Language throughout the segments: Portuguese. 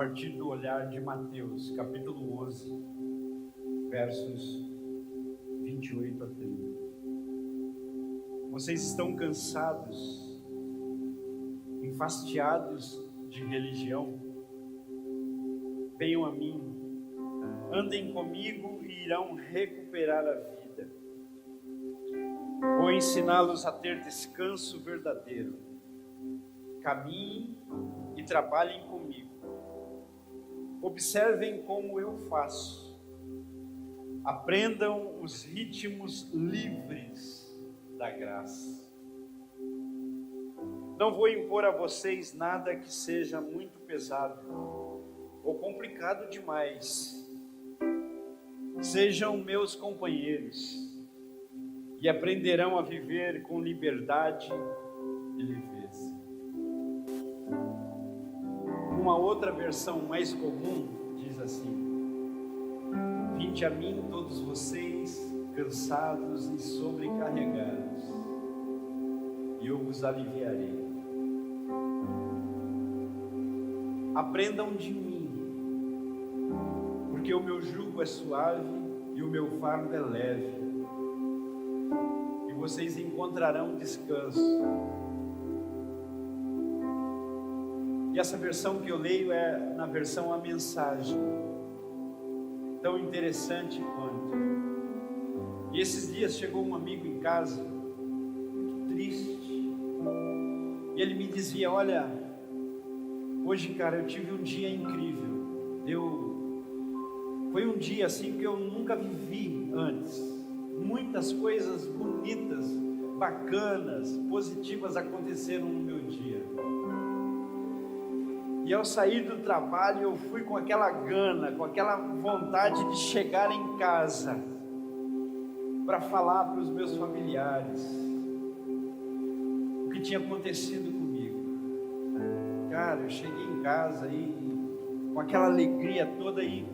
partir do olhar de Mateus, capítulo 11, versos 28 a 30. Vocês estão cansados, enfastiados de religião? Venham a mim, andem comigo e irão recuperar a vida. Vou ensiná-los a ter descanso verdadeiro. Caminhem e trabalhem comigo. Observem como eu faço. Aprendam os ritmos livres da graça. Não vou impor a vocês nada que seja muito pesado ou complicado demais. Sejam meus companheiros e aprenderão a viver com liberdade e leveza. Uma outra versão mais comum diz assim: vinde a mim todos vocês cansados e sobrecarregados, e eu vos aliviarei. Aprendam de mim, porque o meu jugo é suave e o meu fardo é leve, e vocês encontrarão descanso. E essa versão que eu leio é na versão A Mensagem, tão interessante quanto. E esses dias chegou um amigo em casa, muito triste, e ele me dizia: olha, hoje, cara, eu tive um dia incrível. Foi um dia assim que eu nunca vivi antes. Muitas coisas bonitas, bacanas, positivas aconteceram no meu dia. E ao sair do trabalho, eu fui com aquela gana, com aquela vontade de chegar em casa para falar para os meus familiares o que tinha acontecido comigo. Cara, eu cheguei em casa e com aquela alegria toda e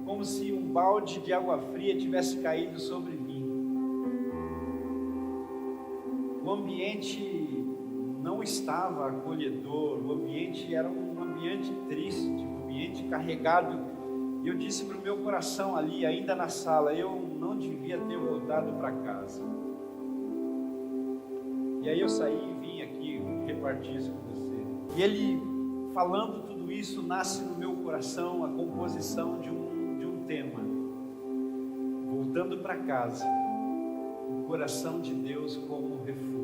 como se um balde de água fria tivesse caído sobre mim. O ambiente não estava acolhedor, o ambiente era um ambiente triste, um ambiente carregado. E eu disse para o meu coração ali, ainda na sala, eu não devia ter voltado para casa. E aí eu saí e vim aqui repartir isso com você. E ele, falando tudo isso, nasce no meu coração a composição de um tema. Voltando para casa, o coração de Deus como refúgio.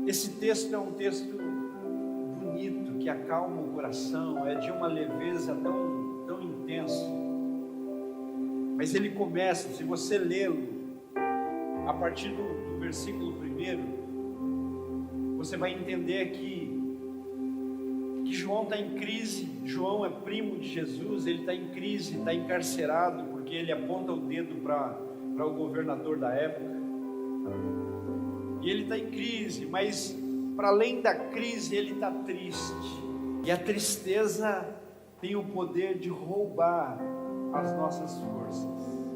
Esse texto é um texto bonito, que acalma o coração, é de uma leveza tão intensa. Mas ele começa, se você lê-lo, a partir do versículo 1, você vai entender que João está em crise. João é primo de Jesus, ele está em crise, está encarcerado, porque ele aponta o dedo para o governador da época. E ele está em crise, mas para além da crise ele está triste. E a tristeza tem o poder de roubar as nossas forças.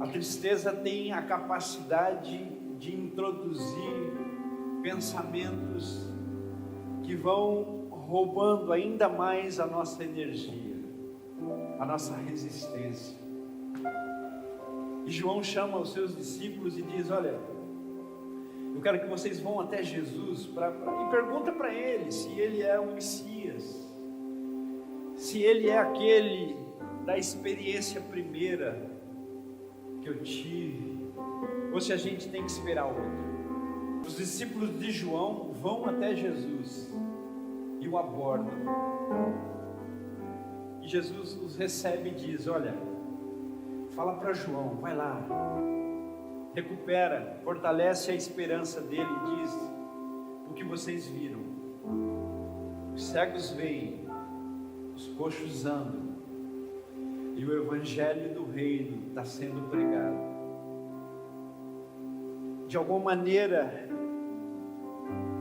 A tristeza tem a capacidade de introduzir pensamentos que vão roubando ainda mais a nossa energia, a nossa resistência. E João chama os seus discípulos e diz: olha, eu quero que vocês vão até Jesus e pergunta para ele se ele é o Messias, se ele é aquele da experiência primeira que eu tive, ou se a gente tem que esperar outro. Os discípulos de João vão até Jesus e o abordam. E Jesus os recebe e diz: olha, fala para João, vai lá, recupera, fortalece a esperança dele e diz o que vocês viram. Os cegos veem, os coxos andam, e o evangelho do reino está sendo pregado. De alguma maneira,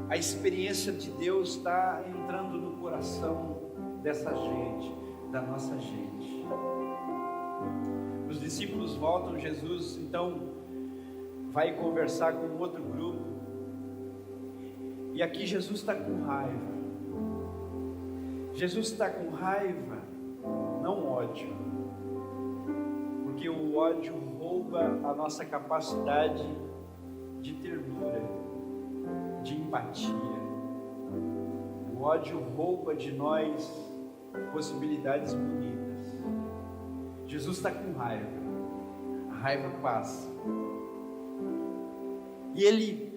a experiência de Deus está entrando no coração dessa gente, da nossa gente. Os discípulos voltam, Jesus então vai conversar com outro grupo, E aqui Jesus está com raiva. Jesus está com raiva, não ódio, porque o ódio rouba a nossa capacidade de ternura, de empatia. O ódio rouba de nós possibilidades bonitas. Jesus está com raiva, a raiva passa. E ele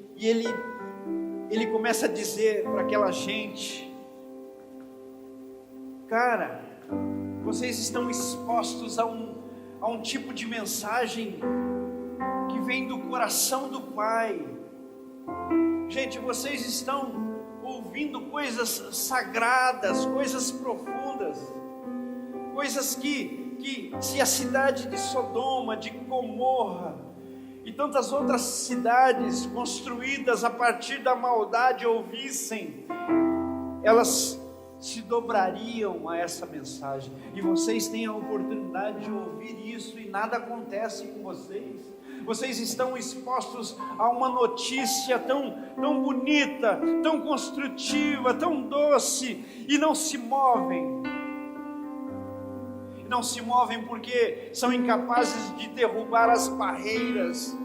começa a dizer para aquela gente: cara, vocês estão expostos a um tipo de mensagem que vem do coração do Pai. Gente, vocês estão ouvindo coisas sagradas, coisas profundas, coisas que se a cidade de Sodoma, de Gomorra e tantas outras cidades construídas a partir da maldade ouvissem, elas se dobrariam a essa mensagem. E vocês têm a oportunidade de ouvir isso e nada acontece com vocês. Vocês estão expostos a uma notícia tão bonita, tão construtiva, tão doce, e não se movem. Não se movem porque são incapazes de derrubar as barreiras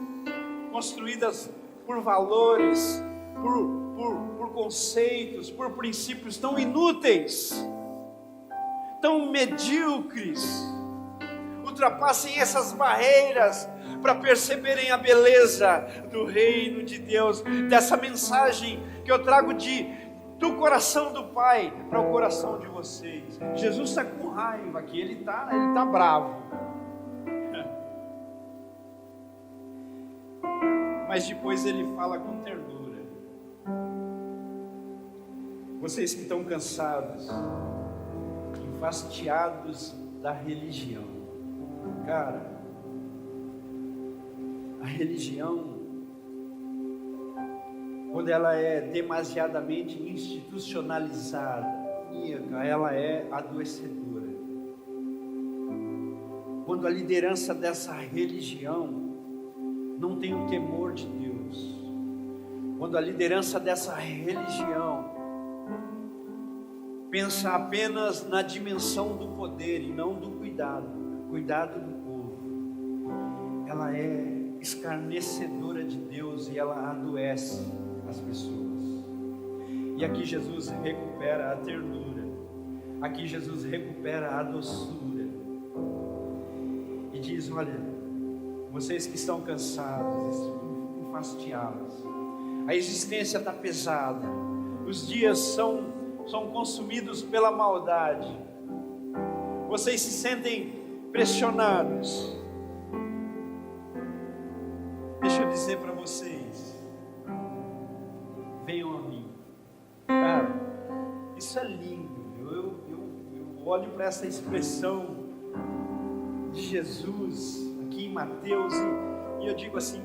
construídas por valores, por conceitos, por princípios tão inúteis, tão medíocres. Ultrapassem essas barreiras para perceberem a beleza do reino de Deus, dessa mensagem que eu trago do coração do Pai para o coração de vocês. Jesus está com raiva aqui, ele está bravo. Mas depois ele fala com ternura. Vocês que estão cansados, enfastiados da religião. Cara, a religião, quando ela é demasiadamente institucionalizada, ela é adoecedora. Quando a liderança dessa religião não tem o temor de Deus, quando a liderança dessa religião pensa apenas na dimensão do poder e não do cuidado do povo, ela é escarnecedora de Deus e ela adoece as pessoas. E aqui Jesus recupera a ternura, aqui Jesus recupera a doçura e diz: olha, vocês que estão cansados, enfastiados, a existência está pesada, os dias são consumidos pela maldade, vocês se sentem pressionados. Deixa eu dizer para vocês, venham a mim. Cara, isso é lindo. Eu olho para essa expressão de Jesus aqui em Mateus e eu digo assim: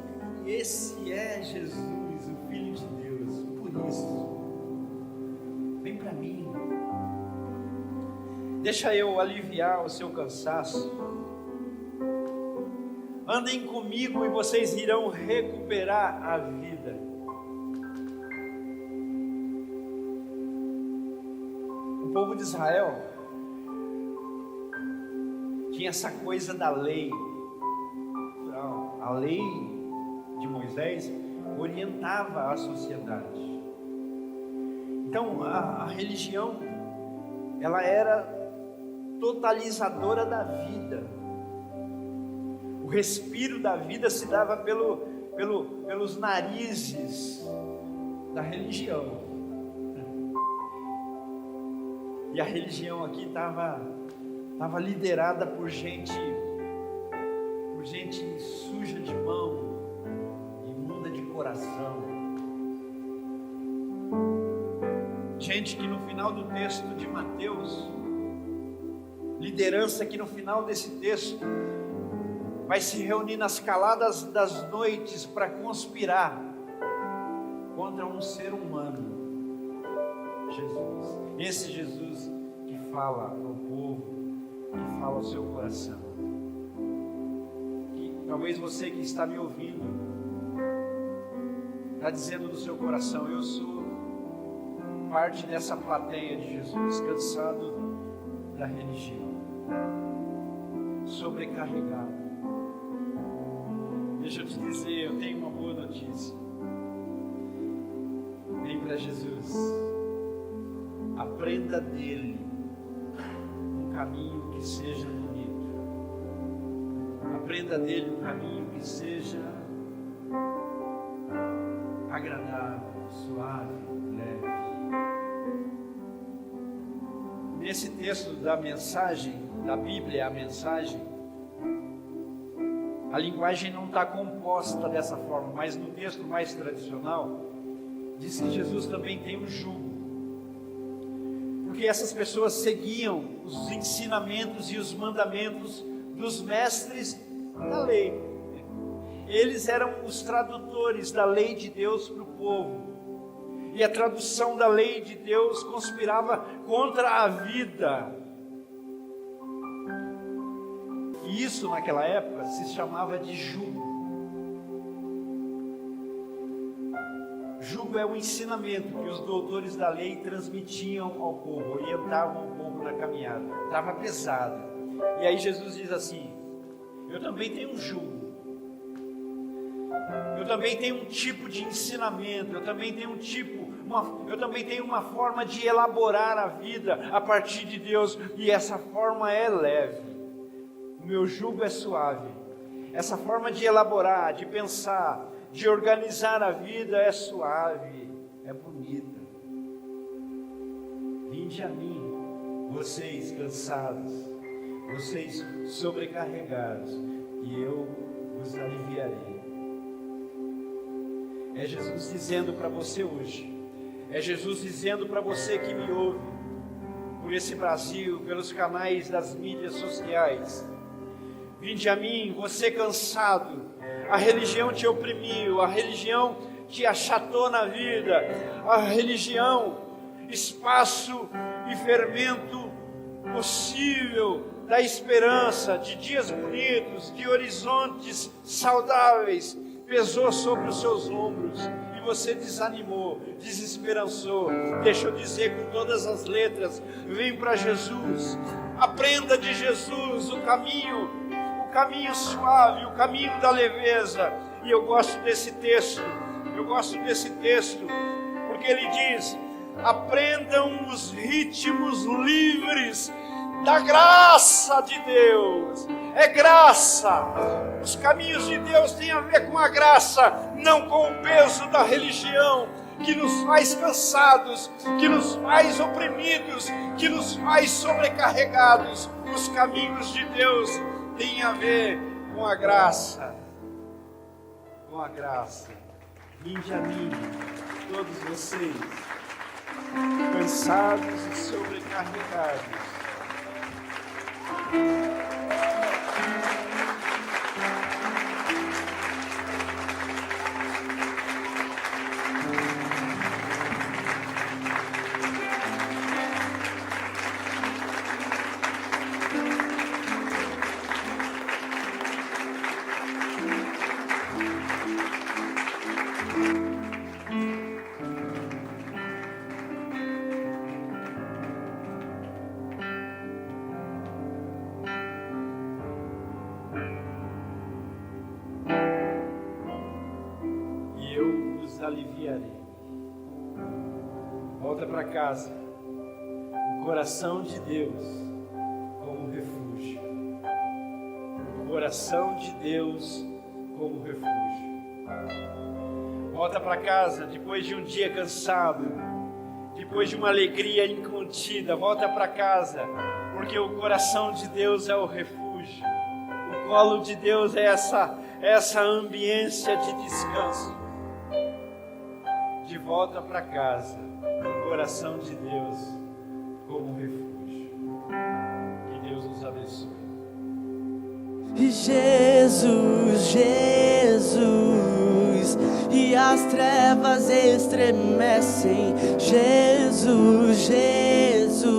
esse é Jesus, o Filho de Deus. Por isso, vem para mim. Deixa eu aliviar o seu cansaço. Andem comigo e vocês irão recuperar a vida. O povo de Israel tinha essa coisa da lei. A lei de Moisés orientava a sociedade. Então a religião, ela era totalizadora da vida. O respiro da vida se dava pelos narizes da religião. E a religião aqui estava liderada por gente suja de mão, imunda de coração. Gente que no final do texto de Mateus, liderança que no final desse texto vai se reunir nas caladas das noites para conspirar contra um ser humano. Jesus, esse Jesus que fala ao povo, que fala ao seu coração. Que talvez você que está me ouvindo está dizendo no seu coração: eu sou parte dessa plateia de Jesus, cansado da religião, sobrecarregado. Deixa eu te dizer, eu tenho uma boa notícia. Vem para Jesus, aprenda dele um caminho que seja bonito, aprenda dele um caminho que seja agradável, suave, leve. Nesse texto da mensagem, da Bíblia, a mensagem, a linguagem não está composta dessa forma, mas no texto mais tradicional, diz que Jesus também tem um jugo, porque essas pessoas seguiam os ensinamentos e os mandamentos dos mestres da lei. Eles eram os tradutores da lei de Deus para o povo, e a tradução da lei de Deus conspirava contra a vida. E isso naquela época se chamava de jugo. Jugo é o ensinamento que os doutores da lei transmitiam ao povo, orientavam o povo na caminhada. Estava pesado. E aí Jesus diz assim: eu também tenho um jugo. Eu também tenho um tipo de ensinamento, eu também tenho uma forma de elaborar a vida a partir de Deus, e essa forma é leve. O meu jugo é suave. Essa forma de elaborar, de pensar, de organizar a vida é suave, é bonita. Vinde a mim, vocês cansados, vocês sobrecarregados, e eu vos aliviarei. É Jesus dizendo para você hoje, é Jesus dizendo para você que me ouve, por esse Brasil, pelos canais das mídias sociais: vinde a mim, você cansado, a religião te oprimiu, a religião te achatou na vida, a religião, espaço e fermento possível da esperança, de dias bonitos, de horizontes saudáveis, pesou sobre os seus ombros, e você desanimou, desesperançou. Deixa eu dizer com todas as letras: vem para Jesus, aprenda de Jesus o caminho suave, o caminho da leveza. E eu gosto desse texto, porque ele diz: aprendam os ritmos livres da graça de Deus. É graça. Os caminhos de Deus têm a ver com a graça, não com o peso da religião, que nos faz cansados, que nos faz oprimidos, que nos faz sobrecarregados. Os caminhos de Deus têm a ver com a graça. Com a graça. Vinde a mim, todos vocês, cansados e sobrecarregados. Aliviarei. Volta para casa, o coração de Deus como refúgio, o coração de Deus como refúgio. Volta para casa depois de um dia cansado, depois de uma alegria incontida. Volta para casa, porque o coração de Deus é o refúgio, o colo de Deus é essa ambiência de descanso. De volta para casa, o coração de Deus como refúgio. Que Deus nos abençoe. Jesus, Jesus, e as trevas estremecem. Jesus, Jesus,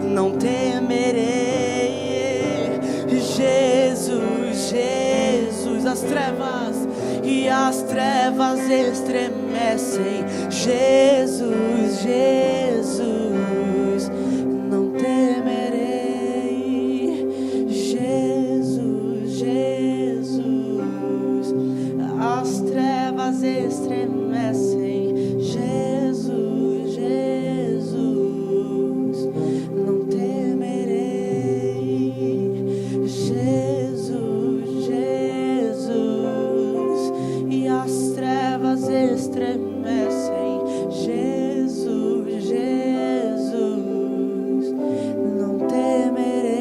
não temerei. Jesus, Jesus, as trevas e as trevas estremecem. Jesus, Jesus, não temerei. Jesus, Jesus, as trevas estremecem. Jesus, Jesus, não temerei. Jesus, Jesus, e as trevas estremecem. Jesus, Jesus, não temerei.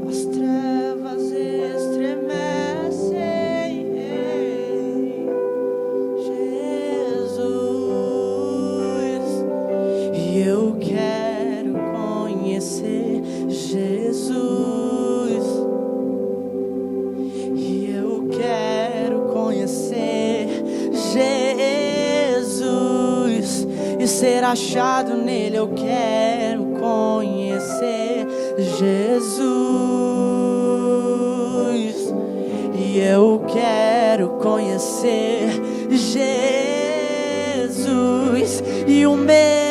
As trevas estremecem. Jesus, e eu quero conhecer Jesus, e eu quero conhecer Jesus, e ser achado nele. Eu quero conhecer Jesus, e eu quero conhecer Jesus, e o meu